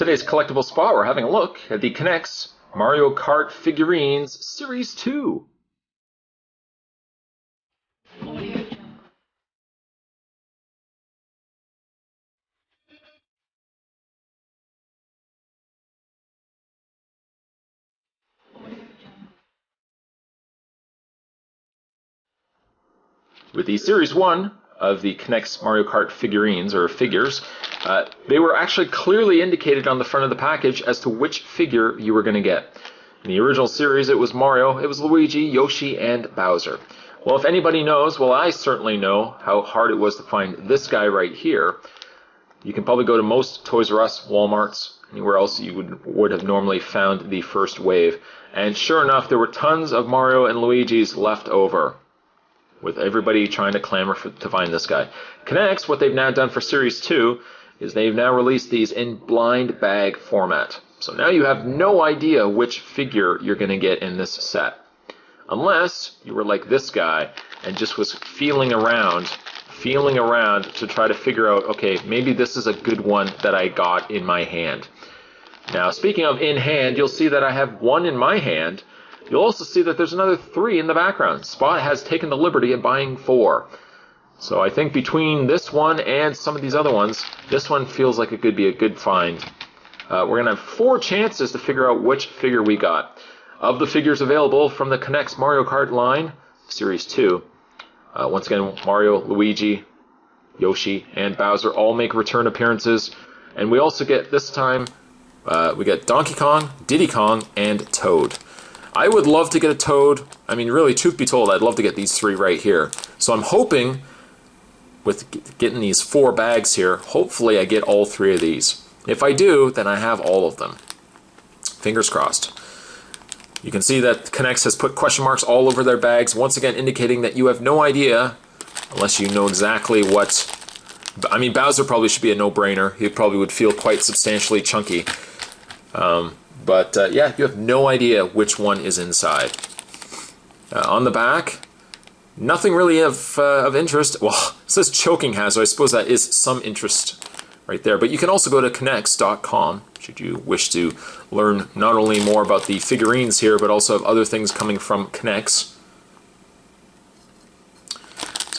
Today's collectible spot, we're having a look at the K'NEX Mario Kart Figurines Series 2. With the Series 1 of the K'NEX Mario Kart figurines, or figures, they were actually clearly indicated on the front of the package as to which figure you were going to get. In the original series, it was Mario, it was Luigi, Yoshi, and Bowser. Well, if anybody knows, well, I certainly know how hard it was to find this guy right here. You can probably go to most Toys R Us, Walmarts, anywhere else you would have normally found the first wave. And sure enough, there were tons of Mario and Luigi's left over, with everybody trying to clamor to find this guy. K'NEX, what they've now done for Series 2, is they've now released these in blind bag format. So now you have no idea which figure you're going to get in this set. Unless you were like this guy and just was feeling around to try to figure out, okay, maybe this is a good one that I got in my hand. Now, speaking of in hand, you'll see that I have one in my hand. You'll also see that there's another 3 in the background. Spot has taken the liberty of buying 4. So I think between this one and some of these other ones, this one feels like it could be a good find. We're going to have 4 chances to figure out which figure we got. Of the figures available from the K'NEX Mario Kart line, Series 2, once again, Mario, Luigi, Yoshi, and Bowser all make return appearances. And we also get, this time, we get Donkey Kong, Diddy Kong, and Toad. I would love to get a Toad. I mean, really, truth be told, I'd love to get these 3 right here. So I'm hoping, with getting these 4 bags here, hopefully I get all 3 of these. If I do, then I have all of them. Fingers crossed. You can see that K'NEX has put question marks all over their bags, once again indicating that you have no idea, unless you know exactly what... I mean, Bowser probably should be a no-brainer. He probably would feel quite substantially chunky. But yeah, you have no idea which one is inside. On the back, nothing really of interest. Well, it says choking hazard. I suppose that is some interest right there. But you can also go to knex.com should you wish to learn not only more about the figurines here, but also of other things coming from K'NEX.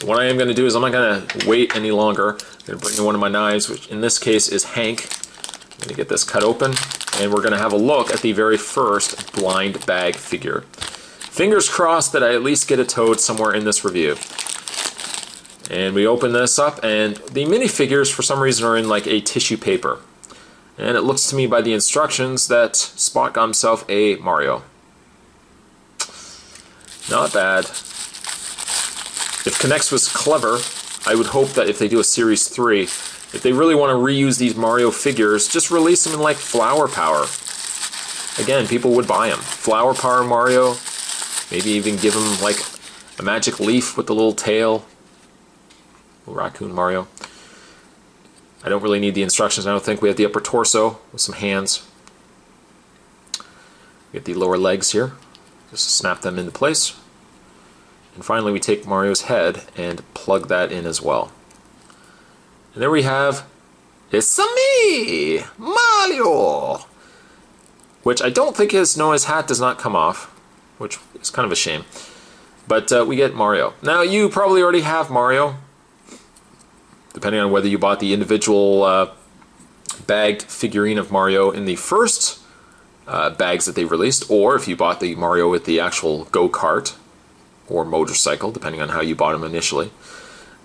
So what I am going to do is I'm not going to wait any longer. I'm going to bring in one of my knives, which in this case is Hank. I'm going to get this cut open, and we're going to have a look at the very first blind bag figure. Fingers crossed that I at least get a Toad somewhere in this review. And we open this up, and the minifigures for some reason are in like a tissue paper. And it looks to me by the instructions that Spot got himself a Mario. Not bad. If K'NEX was clever, I would hope that if they do a Series 3, if they really want to reuse these Mario figures, just release them in like Flower Power. Again, people would buy them. Flower Power Mario, maybe even give him like a magic leaf with the little tail. Raccoon Mario. I don't really need the instructions. I don't think. We have the upper torso with some hands. We have the lower legs here. Just snap them into place. And finally we take Mario's head and plug that in as well. And there we have It's me, Mario! Which I don't think his hat does not come off, which is kind of a shame. But we get Mario. Now you probably already have Mario, depending on whether you bought the individual bagged figurine of Mario in the first bags that they released, or if you bought the Mario with the actual go-kart or motorcycle, depending on how you bought him initially.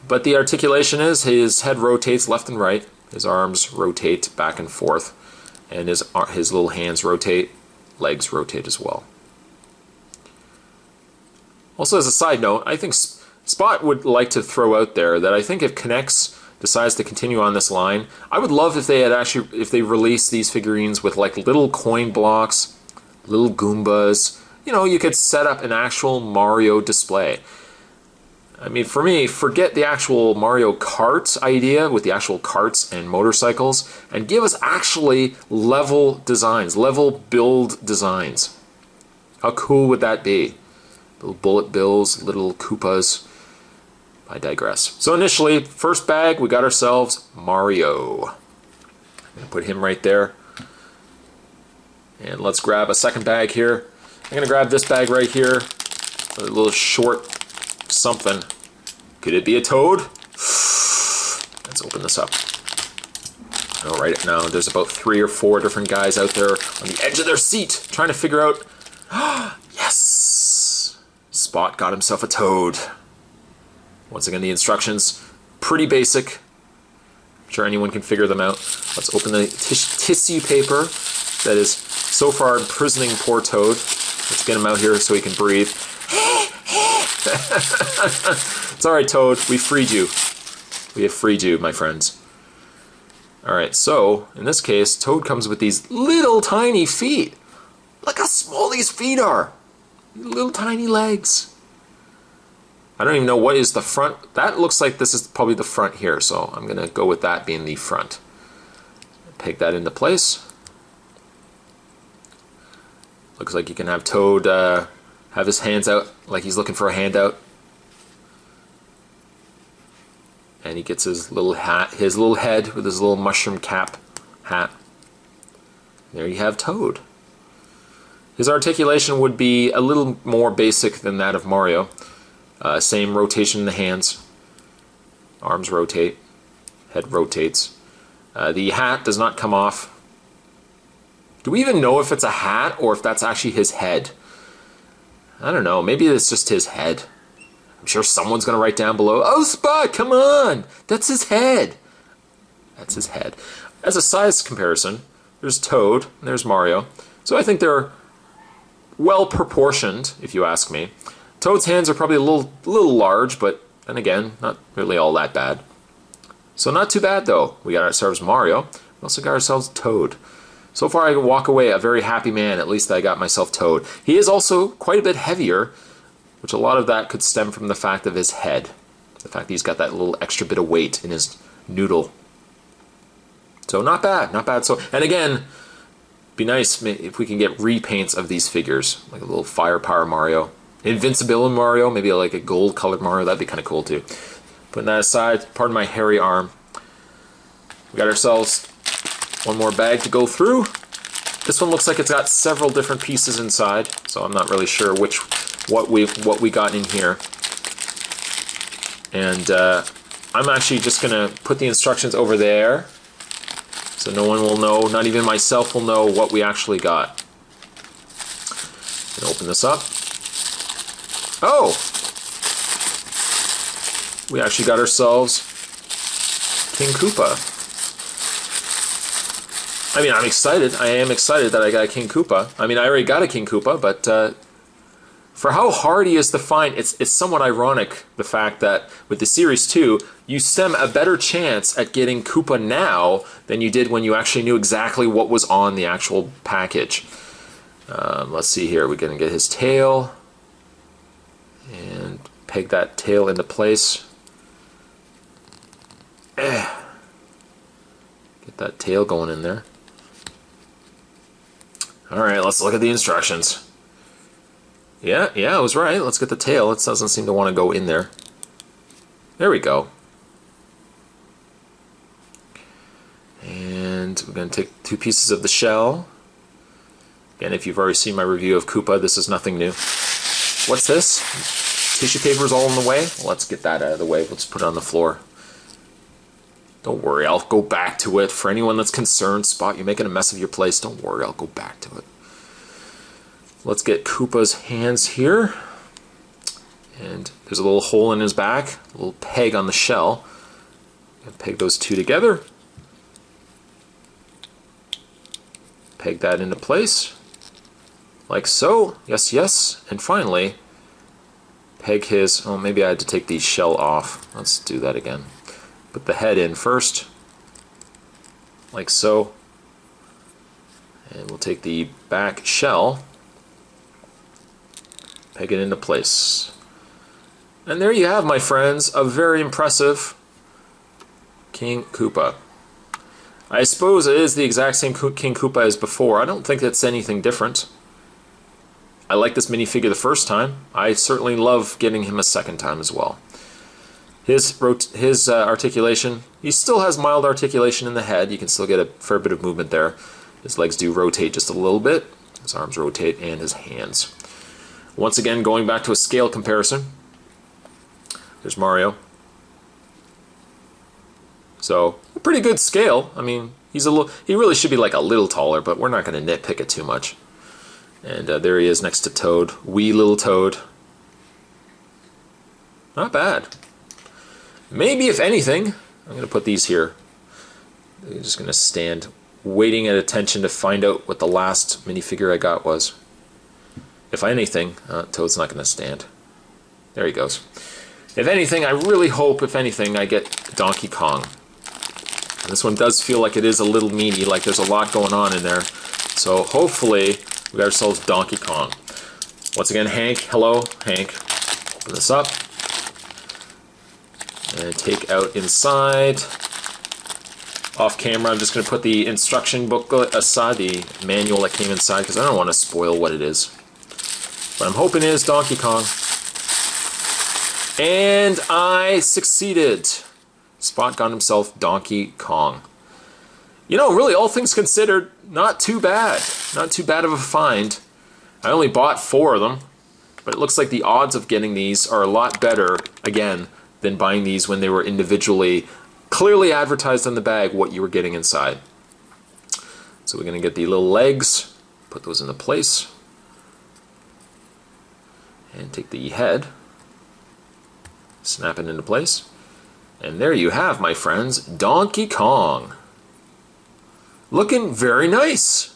But the articulation is his head rotates left and right, his arms rotate back and forth, and his little hands rotate, legs rotate as well. Also, as a side note, I think Spot would like to throw out there that I think if K'NEX decides to continue on this line, I would love if they had if they released these figurines with like little coin blocks, little Goombas. You know, you could set up an actual Mario display. I mean, for me, forget the actual Mario Kart idea with the actual carts and motorcycles, and give us actually level designs, level build designs. How cool would that be? Little bullet bills, little Koopas. I digress. So initially, first bag, we got ourselves Mario. I'm going to put him right there. And let's grab a second bag here. I'm going to grab this bag right here. A little short something. Could it be a toad? Let's open this up. Oh, right now there's about 3 or 4 different guys out there on the edge of their seat trying to figure out. Yes! Spot got himself a toad. Once again, the instructions, pretty basic. I'm sure anyone can figure them out. Let's open the tissue paper that is so far imprisoning poor Toad. Let's get him out here so he can breathe. It's alright, Toad. We freed you. We have freed you, my friends. Alright, so, in this case, Toad comes with these little tiny feet. Look how small these feet are. Little tiny legs. I don't even know what is the front. That looks like this is probably the front here, so I'm going to go with that being the front. Peg that into place. Looks like you can have Toad have his hands out like he's looking for a handout. And he gets his little hat, his little head with his little mushroom cap hat. There you have Toad. His articulation would be a little more basic than that of Mario. Same rotation in the hands. Arms rotate. Head rotates. The hat does not come off. Do we even know if it's a hat or if that's actually his head? I don't know. Maybe it's just his head. I'm sure someone's going to write down below, "Oh, Spot, come on! That's his head!" That's his head. As a size comparison, there's Toad and there's Mario. So I think they're well proportioned, if you ask me. Toad's hands are probably a little large, but then again, not really all that bad. So not too bad, though. We got ourselves Mario. We also got ourselves Toad. So far, I walk away a very happy man. At least I got myself Toad. He is also quite a bit heavier, which a lot of that could stem from the fact of his head. The fact that he's got that little extra bit of weight in his noodle. So not bad, not bad. So, and again, be nice if we can get repaints of these figures, like a little Firepower Mario. Invincibility Mario, maybe like a gold colored Mario, that'd be kind of cool too. Putting that aside, pardon my hairy arm. We got ourselves one more bag to go through. This one looks like it's got several different pieces inside, so I'm not really sure what we got in here. And I'm actually just gonna put the instructions over there, so no one will know, not even myself will know what we actually got. Gonna open this up. Oh! We actually got ourselves King Koopa. I mean, I'm excited. I am excited that I got a King Koopa. I mean, I already got a King Koopa, but for how hard he is to find, it's somewhat ironic, the fact that with the Series 2, you stand a better chance at getting Koopa now than you did when you actually knew exactly what was on the actual package. Let's see here. We're going to get his tail. And peg that tail into place. Get that tail going in there. Alright, let's look at the instructions. Yeah, I was right. Let's get the tail. It doesn't seem to want to go in there. There we go. And we're going to take 2 pieces of the shell. Again, if you've already seen my review of Koopa, this is nothing new. What's this? Tissue paper's all in the way? Well, let's get that out of the way. Let's put it on the floor. Don't worry, I'll go back to it. For anyone that's concerned, Spot, you're making a mess of your place. Don't worry, I'll go back to it. Let's get Koopa's hands here. And there's a little hole in his back, a little peg on the shell. And peg those 2 together. Peg that into place. Like so. Yes, yes. And finally, peg his... Oh, maybe I had to take the shell off. Let's do that again. Put the head in first. Like so. And we'll take the back shell. Peg it into place. And there you have, my friends, a very impressive King Koopa. I suppose it is the exact same King Koopa as before. I don't think it's anything different. I liked this minifigure the first time. I certainly love getting him a second time as well. His articulation, he still has mild articulation in the head. You can still get a fair bit of movement there. His legs do rotate just a little bit. His arms rotate and his hands. Once again, going back to a scale comparison. There's Mario. So, a pretty good scale. I mean, he really should be like a little taller, but we're not going to nitpick it too much. And there he is next to Toad. Wee little Toad. Not bad. Maybe, if anything, I'm going to put these here. I'm just going to stand waiting at attention to find out what the last minifigure I got was. If anything, Toad's not going to stand. There he goes. If anything, I really hope, if anything, I get Donkey Kong. And this one does feel like it is a little meaty, like there's a lot going on in there. So hopefully we got ourselves Donkey Kong. Once again, Hank. Hello, Hank. Open this up. And take out inside. Off camera, I'm just going to put the instruction booklet aside, the manual that came inside, because I don't want to spoil what it is. But I'm hoping it is Donkey Kong. And I succeeded. Spot got himself Donkey Kong. You know, really, all things considered, not too bad. Not too bad of a find. I only bought 4 of them, but it looks like the odds of getting these are a lot better, again, than buying these when they were individually clearly advertised on the bag what you were getting inside. So we're going to get the little legs, put those into place, and take the head, snap it into place, and there you have, my friends, Donkey Kong. Looking very nice.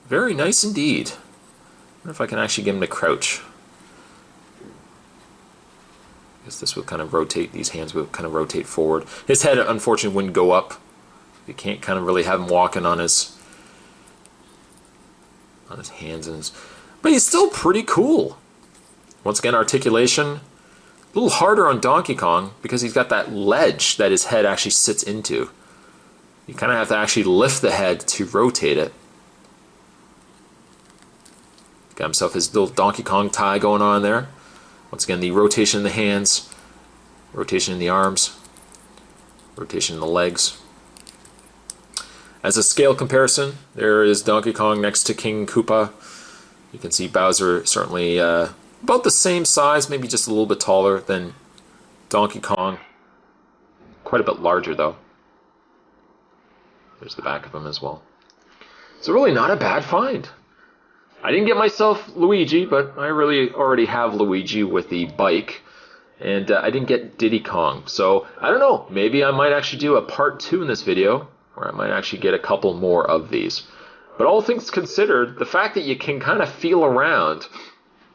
Very nice indeed. I wonder if I can actually get him to crouch. I guess this would kind of rotate, these hands would kind of rotate forward. His head, unfortunately, wouldn't go up. You can't kind of really have him walking on his hands and his... But he's still pretty cool. Once again, articulation. A little harder on Donkey Kong because he's got that ledge that his head actually sits into. You kind of have to actually lift the head to rotate it. Got himself his little Donkey Kong tie going on there. Once again, the rotation in the hands, rotation in the arms, rotation in the legs. As a scale comparison, there is Donkey Kong next to King Koopa. You can see Bowser certainly about the same size, maybe just a little bit taller than Donkey Kong. Quite a bit larger, though. There's the back of him as well. So really not a bad find. I didn't get myself Luigi, but I really already have Luigi with the bike. And I didn't get Diddy Kong. So, I don't know. Maybe I might actually do a part 2 in this video, where I might actually get a couple more of these. But all things considered, the fact that you can kind of feel around,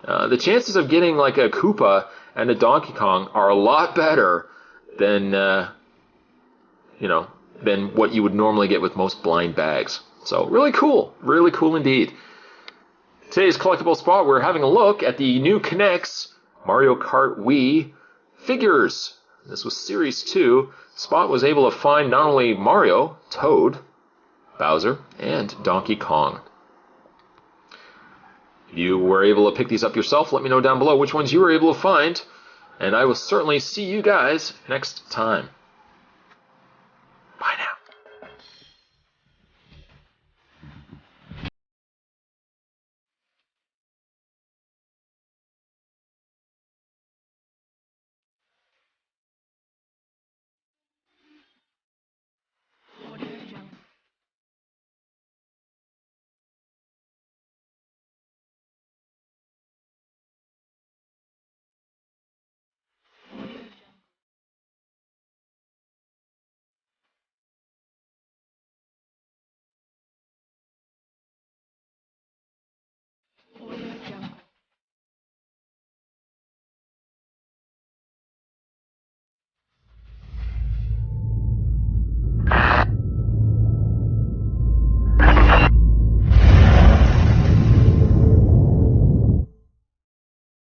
the chances of getting like a Koopa and a Donkey Kong are a lot better than, than what you would normally get with most blind bags. So, really cool indeed. Today's collectible spot, we're having a look at the new K'NEX Mario Kart Wii figures. This was Series 2. Spot was able to find not only Mario, Toad, Bowser, and Donkey Kong. If you were able to pick these up yourself, let me know down below which ones you were able to find, and I will certainly see you guys next time.